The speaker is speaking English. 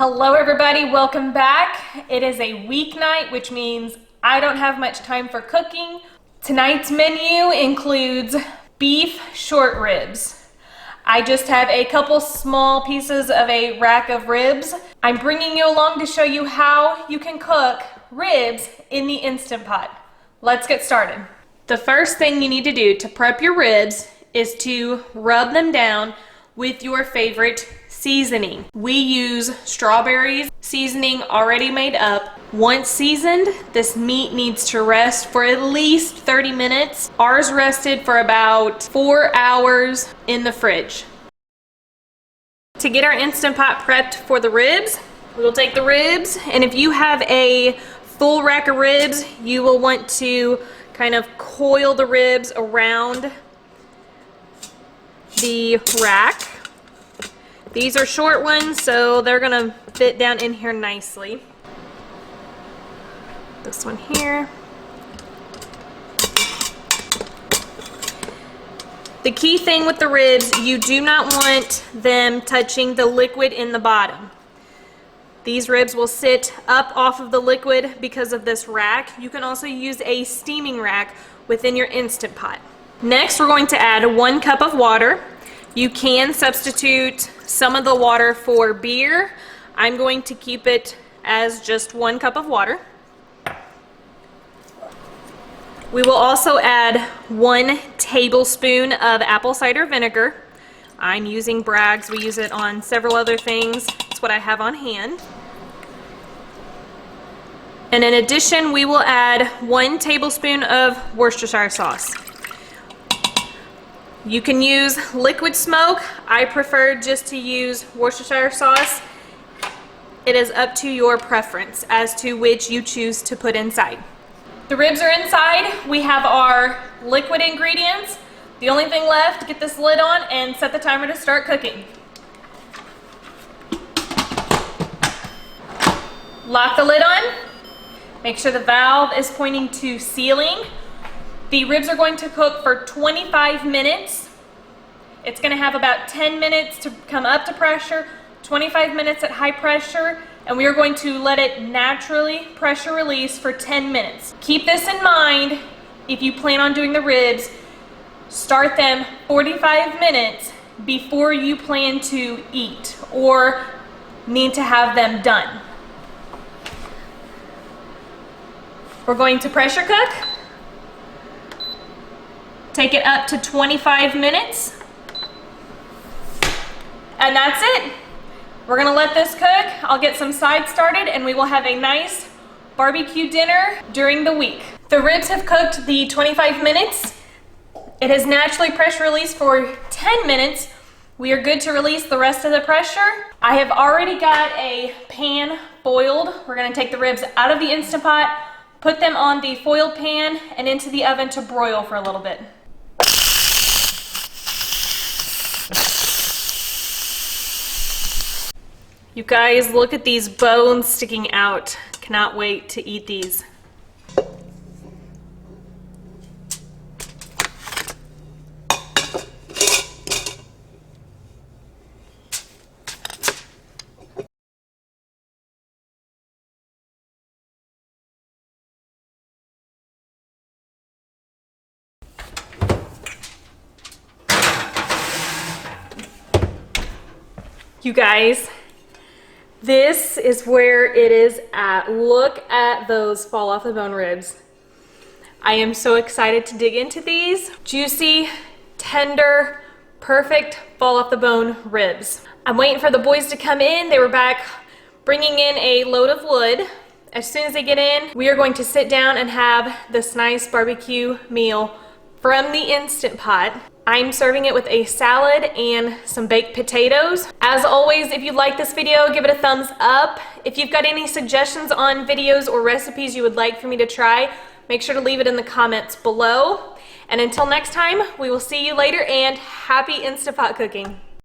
Hello everybody, welcome back. It is a weeknight, which means I don't have much time for cooking. Tonight's menu includes beef short ribs. I just have a couple small pieces of a rack of ribs. I'm bringing you along to show you how you can cook ribs in the Instant Pot. Let's get started. The first thing you need to do to prep your ribs is to rub them down with your favorite seasoning. We use strawberries seasoning already made up. Once seasoned, this meat needs to rest for at least 30 minutes. Ours rested for about 4 hours in the fridge. To get our Instant Pot prepped for the ribs, we will take the ribs, and if you have a full rack of ribs, you will want to kind of coil the ribs around the rack. These are short ones, so they're gonna fit down in here nicely. This one here. The key thing with the ribs, you do not want them touching the liquid in the bottom. These ribs will sit up off of the liquid because of this rack. You can also use a steaming rack within your Instant Pot. Next, we're going to add 1 cup of water. You can substitute some of the water for beer. I'm going to keep it as just 1 cup of water. We will also add 1 tablespoon of apple cider vinegar. I'm using Bragg's. We use it on several other things. It's what I have on hand. And in addition, we will add 1 tablespoon of Worcestershire sauce. You can use liquid smoke. I prefer just to use Worcestershire sauce. It is up to your preference as to which you choose to put inside. The ribs are inside. We have our liquid ingredients. The only thing left, get this lid on and set the timer to start cooking. Lock the lid on. Make sure the valve is pointing to sealing. The ribs are going to cook for 25 minutes. It's going to have about 10 minutes to come up to pressure, 25 minutes at high pressure, and we are going to let it naturally pressure release for 10 minutes. Keep this in mind if you plan on doing the ribs. Start them 45 minutes before you plan to eat or need to have them done. We're going to pressure cook. Take it up to 25 minutes. And that's it. We're gonna let this cook. I'll get some sides started and we will have a nice barbecue dinner during the week. The ribs have cooked the 25 minutes. It has naturally pressure released for 10 minutes. We are good to release the rest of the pressure. I have already got a pan boiled. We're gonna take the ribs out of the Instant Pot, put them on the foiled pan and into the oven to broil for a little bit. You guys, look at these bones sticking out. Cannot wait to eat these. You guys, this is where it is at. Look at those fall off the bone ribs. I am so excited to dig into these. Juicy, tender, perfect fall off the bone ribs. I'm waiting for the boys to come in. They were back bringing in a load of wood. As soon as they get in, we are going to sit down and have this nice barbecue meal from the Instant Pot. I'm serving it with a salad and some baked potatoes. As always, if you like this video, give it a thumbs up. If you've got any suggestions on videos or recipes you would like for me to try, make sure to leave it in the comments below. And until next time, we will see you later, and happy Instant Pot cooking.